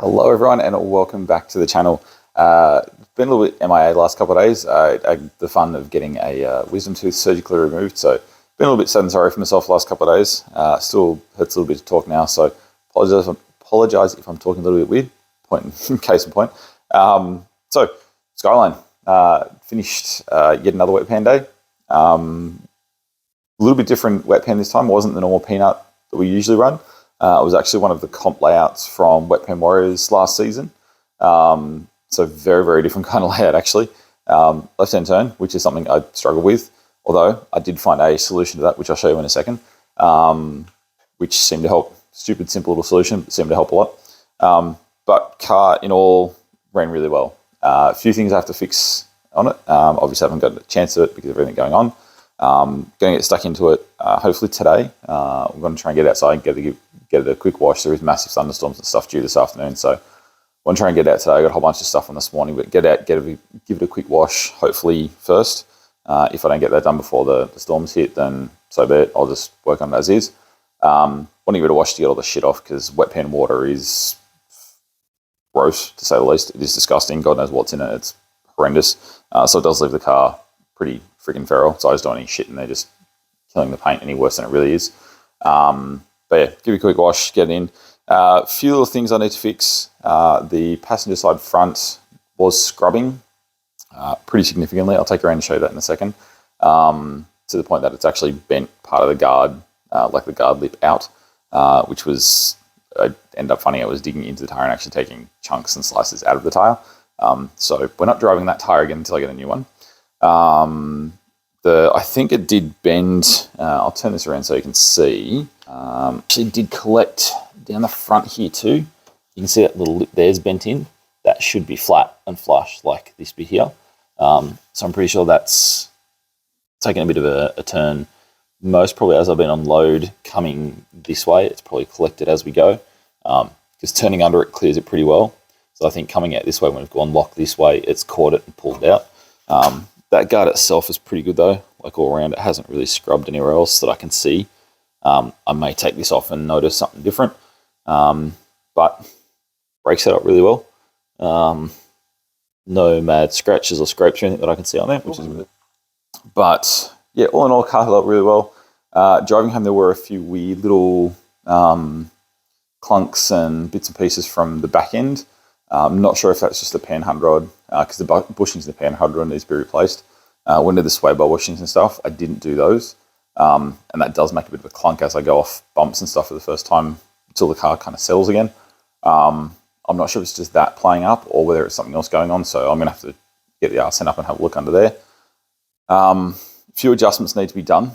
Hello everyone and welcome back to the channel. Been a little bit MIA last couple of days. I had the fun of getting a wisdom tooth surgically removed, so been a little bit sad and sorry for myself the last couple of days. Still hurts a little bit to talk now, so apologise if I'm talking a little bit weird. Case in point. So Skyline finished yet another wet pan day. A little bit different wet pan this time. It wasn't the normal peanut that we usually run. It was actually one of the comp layouts from Wetpan Warriors last season. So very, very different kind of layout actually. Left-hand turn, which is something I struggle with, although I did find a solution to that, which I'll show you in a second, which seemed to help. Stupid, simple little solution, but seemed to help a lot. But car in all ran really well. A few things I have to fix on it. Obviously I haven't got a chance to it because of everything going on. Going to get stuck into it hopefully today. I'm going to try and get outside and get it a quick wash. There is massive thunderstorms and stuff due this afternoon, so I want to try and get out today. I got a whole bunch of stuff on this morning, but give it a quick wash hopefully first. If I don't get that done before the storms hit, then so be it. I'll just work on it as is. Want to give it a wash to get all the shit off because wet pan water is gross to say the least. It is disgusting. God knows what's in it. It's horrendous. So it does leave the car pretty freaking feral. So I just don't want any shit in there just killing the paint any worse than it really is. But yeah, give it a quick wash, get it in. A few little things I need to fix. The passenger side front was scrubbing pretty significantly. I'll take you around and show you that in a second. To the point that it's actually bent part of the guard, like the guard lip out, which was, I ended up finding I was digging into the tyre and actually taking chunks and slices out of the tyre. So we're not driving that tyre again until I get a new one. I think it did bend. I'll turn this around so you can see. Actually did collect down the front here too. You can see that little lip there's bent in. That should be flat and flush like this bit here. So I'm pretty sure that's taken a bit of a turn. Most probably as I've been on load coming this way, it's probably collected as we go. Because turning under it clears it pretty well. So I think coming out this way when we've gone locked this way, it's caught it and pulled it out. That guard itself is pretty good though, like all around. It hasn't really scrubbed anywhere else that I can see. I may take this off and notice something different, but brake set up really well. No mad scratches or scrapes or anything that I can see on there, which is good. But yeah, all in all, car held up really well. Driving home, there were a few weird little clunks and bits and pieces from the back end. I'm not sure if that's just the panhard rod, because the bushings in the panhard rod needs to be replaced. When did the sway bar bushings and stuff, I didn't do those. And that does make a bit of a clunk as I go off bumps and stuff for the first time until the car kind of settles again. I'm not sure if it's just that playing up or whether it's something else going on, so I'm going to have to get the RSN up and have a look under there. A few adjustments need to be done.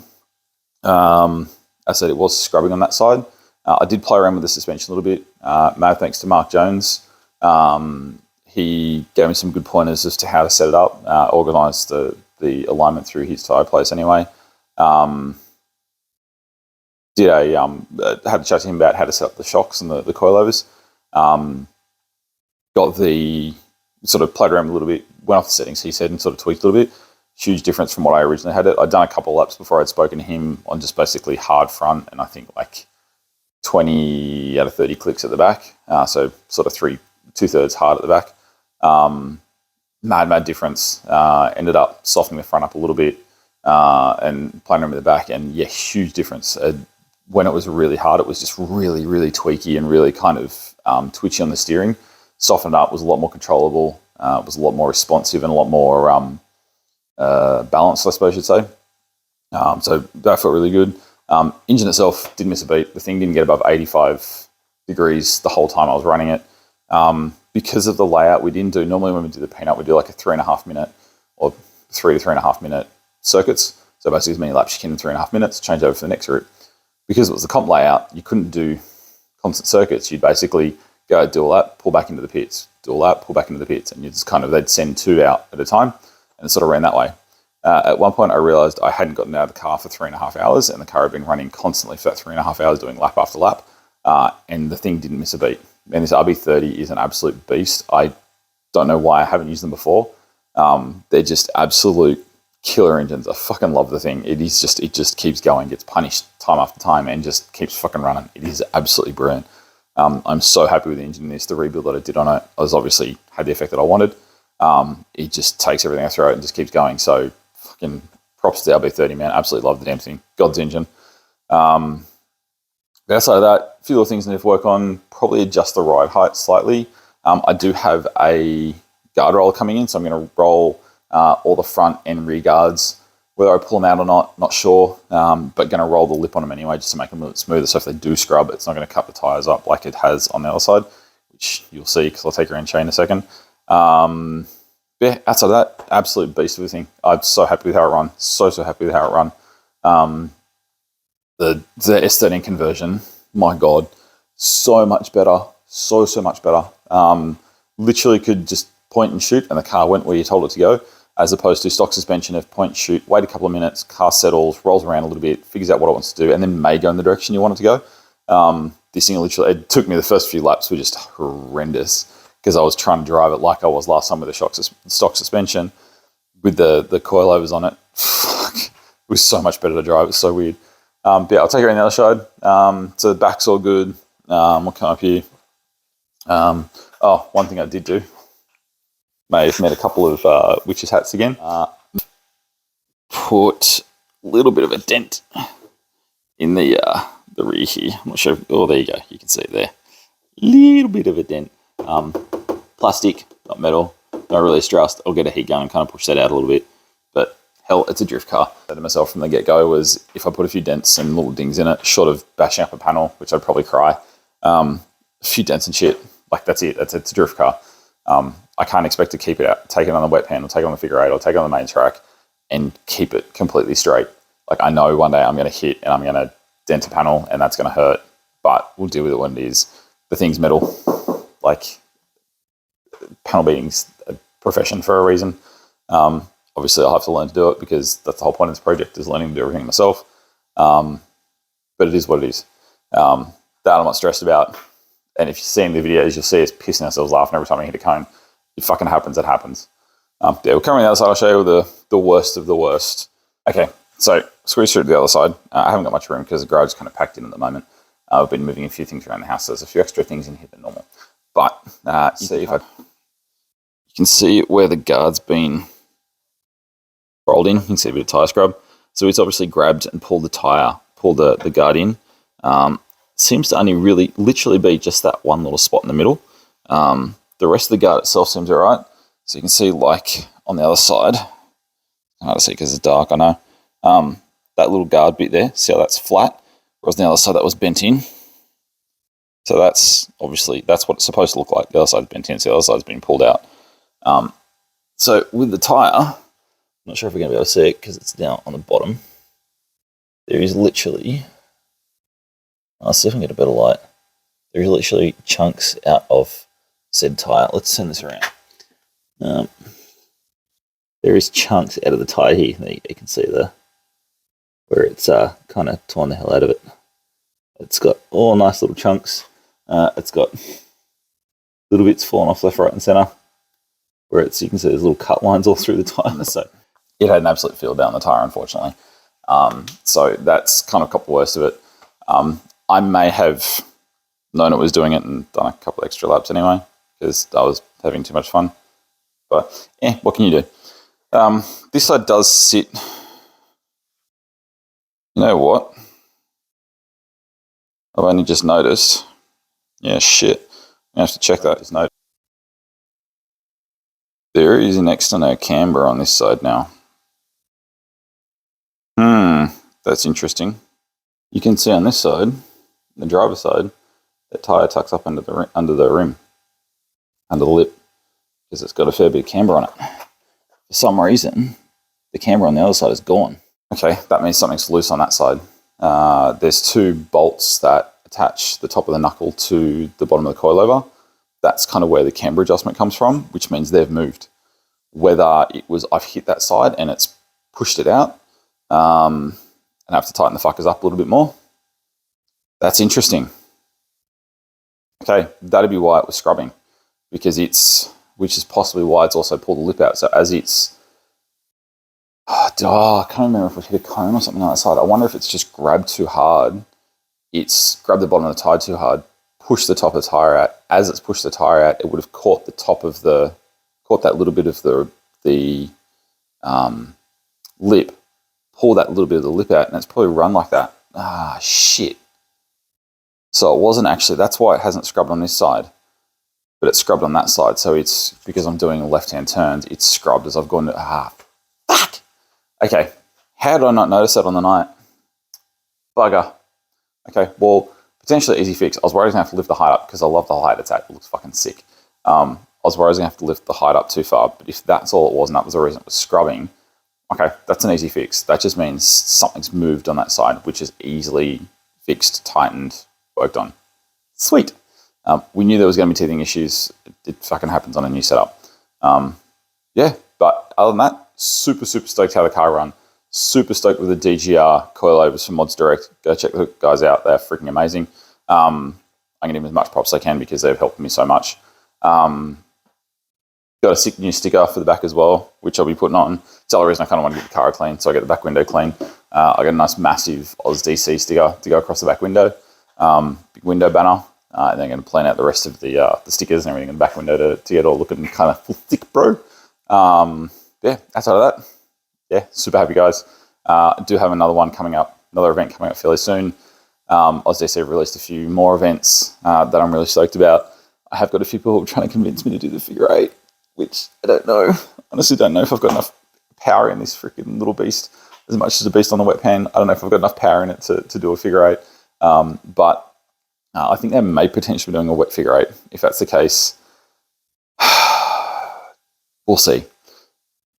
As I said, it was scrubbing on that side. I did play around with the suspension a little bit. Mad thanks to Mark Jones. He gave me some good pointers as to how to set it up, organised the alignment through his tyre place anyway. Had a chat to him about how to set up the shocks and the coilovers. Got the sort of played around a little bit, went off the settings he said and sort of tweaked a little bit. Huge difference from what I originally had it. I'd done a couple of laps before I'd spoken to him on just basically hard front and I think like 20 out of 30 clicks at the back. So sort of 2/3 hard at the back. Mad difference. Ended up softening the front up a little bit and playing around with the back, and yeah, huge difference. When it was really hard, it was just really, really tweaky and really kind of twitchy on the steering. Softened up, was a lot more controllable, was a lot more responsive and a lot more balanced, I suppose you'd say. So that felt really good. Engine itself didn't miss a beat. The thing didn't get above 85 degrees the whole time I was running it. Because of the layout we didn't do, normally when we do the peanut, we do like a 3.5 minute or 3 to 3.5 minute circuits. So basically as many laps you can in 3.5 minutes, change over to the next route. Because it was the comp layout, you couldn't do constant circuits. You'd basically go do a lap, pull back into the pits, do a lap, pull back into the pits, and you just kind of, they'd send 2 out at a time, and it sort of ran that way. At one point I realised I hadn't gotten out of the car for 3.5 hours, and the car had been running constantly for that 3.5 hours doing lap after lap, and the thing didn't miss a beat. And this RB30 is an absolute beast. I don't know why I haven't used them before. They're just absolute killer engines. I fucking love the thing. It just keeps going, gets punished time after time, and just keeps fucking running. It is absolutely brilliant. I'm so happy with the engine in this. The rebuild that I did on it was obviously had the effect that I wanted. It just takes everything I throw at and just keeps going. So fucking props to the RB30, man. Absolutely love the damn thing. God's engine. Outside of that, a few little things I need to work on. Probably adjust the ride height slightly. I do have a guard roller coming in, so I'm going to roll all the front and rear guards. Whether I pull them out or not sure, but going to roll the lip on them anyway just to make them a little smoother, so if they do scrub, it's not going to cut the tyres up like it has on the other side, which you'll see because I'll take around chain in a second. Yeah, outside of that, absolute beast of a thing. I'm so happy with how it run. So happy with how it run. The S13 conversion, my God, so much better. So much better. Literally could just point and shoot and the car went where you told it to go, as opposed to stock suspension of point, shoot, wait a couple of minutes, car settles, rolls around a little bit, figures out what it wants to do, and then may go in the direction you want it to go. This thing literally, it took me the first few laps were just horrendous because I was trying to drive it like I was last time with the stock suspension with the coilovers on it. Fuck, it was so much better to drive. It's so weird. But yeah, I'll take it around the other side. So the back's all good. We'll come up here. One thing I did do, may have met a couple of witches' hats again. Put a little bit of a dent in the rear here. I'm not sure. Oh, there you go. You can see it there. Little bit of a dent. Plastic, not metal. Not really stressed. I'll get a heat gun and kind of push that out a little bit. But hell, it's a drift car. I said to myself from the get-go was if I put a few dents and little dings in it, short of bashing up a panel, which I'd probably cry, a few dents and shit, like that's it. It's a drift car. I can't expect to keep it out, take it on the wet pan, or take it on the figure eight, or take it on the main track, and keep it completely straight. Like I know one day I'm going to hit and I'm going to dent a panel, and that's going to hurt. But we'll deal with it when it is. The thing's metal. Like panel beating's a profession for a reason. Obviously, I'll have to learn to do it because that's the whole point of this project is learning to do everything myself. But it is what it is. That I'm not stressed about. And if you've seen the videos, you'll see us pissing ourselves laughing every time we hit a cone. It fucking happens, it happens. Yeah, we'll come on the other side. I'll show you the worst of the worst. Okay, so squeeze through to the other side. I haven't got much room because the garage is kind of packed in at the moment. I've been moving a few things around the house. So there's a few extra things in here than normal. But see if you can see where the guard's been rolled in. You can see a bit of tyre scrub. So it's obviously grabbed and pulled the guard in. Seems to only really literally be just that one little spot in the middle. The rest of the guard itself seems all right. So you can see like on the other side, hard to see because it's dark, I know. That little guard bit there, see how that's flat? Whereas on the other side that was bent in. So that's obviously, that's what it's supposed to look like. The other side's bent in, so the other side's been pulled out. So with the tyre, I'm not sure if we're going to be able to see it because it's down on the bottom. There is literally, I'll see if I can get a better light. There is literally chunks out of said tyre. Let's turn this around. There is chunks out of the tyre here. You can see where it's kind of torn the hell out of it. It's got all nice little chunks. It's got little bits falling off left, right, and centre. Where you can see there's little cut lines all through the tyre. So it had an absolute feel down the tyre, unfortunately. So that's kind of got the worst of it. I may have known it was doing it and done a couple extra laps anyway because I was having too much fun. But what can you do? This side does sit. You know what? I've only just noticed. Yeah, shit. I have to check that. Just notice. There is next to no camber on this side now. That's interesting. You can see on this side, the driver's side, the tyre tucks up under the rim, under the lip, because it's got a fair bit of camber on it. For some reason, the camber on the other side is gone. Okay, that means something's loose on that side. There's two bolts that attach the top of the knuckle to the bottom of the coilover. That's kind of where the camber adjustment comes from, which means they've moved. Whether it was I've hit that side and it's pushed it out, and I have to tighten the fuckers up a little bit more. That's interesting. Okay, that'd be why it was scrubbing, because which is possibly why it's also pulled the lip out. So as it's, I can't remember if it hit a cone or something on that side. I wonder if it's just grabbed too hard. It's grabbed the bottom of the tyre too hard, pushed the top of the tire out. As it's pushed the tire out, it would have caught the top of caught that little bit of the lip, pull that little bit of the lip out, and it's probably run like that. Ah, shit. So it wasn't actually, that's why it hasn't scrubbed on this side, but it's scrubbed on that side. So it's, because I'm doing left-hand turns, it's scrubbed as I've gone to, fuck. Okay, how did I not notice that on the night? Bugger. Okay, well, potentially easy fix. I was worried I was going to have to lift the height up because I love the height it's at. It looks fucking sick. I was worried I was going to have to lift the height up too far, but if that's all it was and that was the reason it was scrubbing, okay, that's an easy fix. That just means something's moved on that side, which is easily fixed, tightened, worked on. Sweet. We knew there was going to be teething issues. It fucking happens on a new setup. Yeah, but other than that, super stoked how the car run. Super stoked with the DGR coilovers from Mods Direct. Go check the guys out. They're freaking amazing. I'm going to give them as much props as I can because they've helped me so much. Got a sick new sticker for the back as well, which I'll be putting on. It's the other reason I kind of want to get the car clean, so I get the back window clean. I got a nice massive Oz DC sticker to go across the back window. Big window banner. And then I'm going to plan out the rest of the stickers and everything in the back window to get all looking kind of thick, bro. Yeah, outside of that, yeah, super happy, guys. I do have another one coming up, another event coming up fairly soon. Oz DC released a few more events that I'm really stoked about. I have got a few people trying to convince me to do the figure 8, which I don't know. Honestly, don't know if I've got enough power in this freaking little beast. As much as a beast on the wetpan, I don't know if I've got enough power in it to do a figure 8. But I think they may potentially be doing a wet figure 8. If that's the case, we'll see.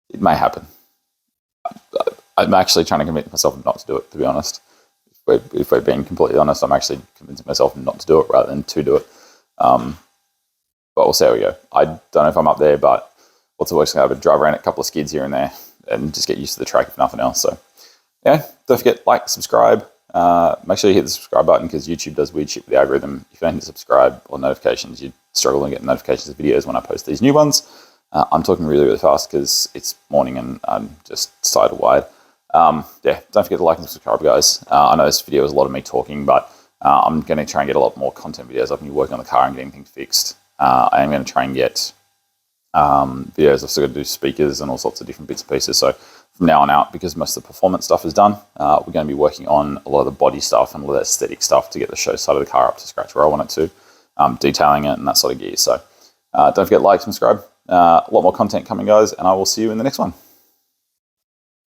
It may happen. I'm actually trying to convince myself not to do it, to be honest. If we're being completely honest, I'm actually convincing myself not to do it rather than to do it. But we'll see how we go. I don't know if I'm up there, but what's the worst going to happen? Drive around a couple of skids here and there and just get used to the track if nothing else. So, yeah, don't forget, like, subscribe. Make sure you hit the subscribe button because YouTube does weird shit with the algorithm. If you don't hit subscribe or notifications, you struggle to get notifications of videos when I post these new ones. I'm talking really fast because it's morning and I'm just tired wide. Yeah, don't forget to like and subscribe, guys. I know this video is a lot of me talking, but I'm going to try and get a lot more content videos of me working on the car and getting things fixed. I am going to try and get videos. I've still got to do speakers and all sorts of different bits and pieces. So from now on out, because most of the performance stuff is done, we're going to be working on a lot of the body stuff and a lot of the aesthetic stuff to get the show side of the car up to scratch where I want it to, detailing it and that sort of gear. So don't forget to like, subscribe. A lot more content coming, guys, and I will see you in the next one.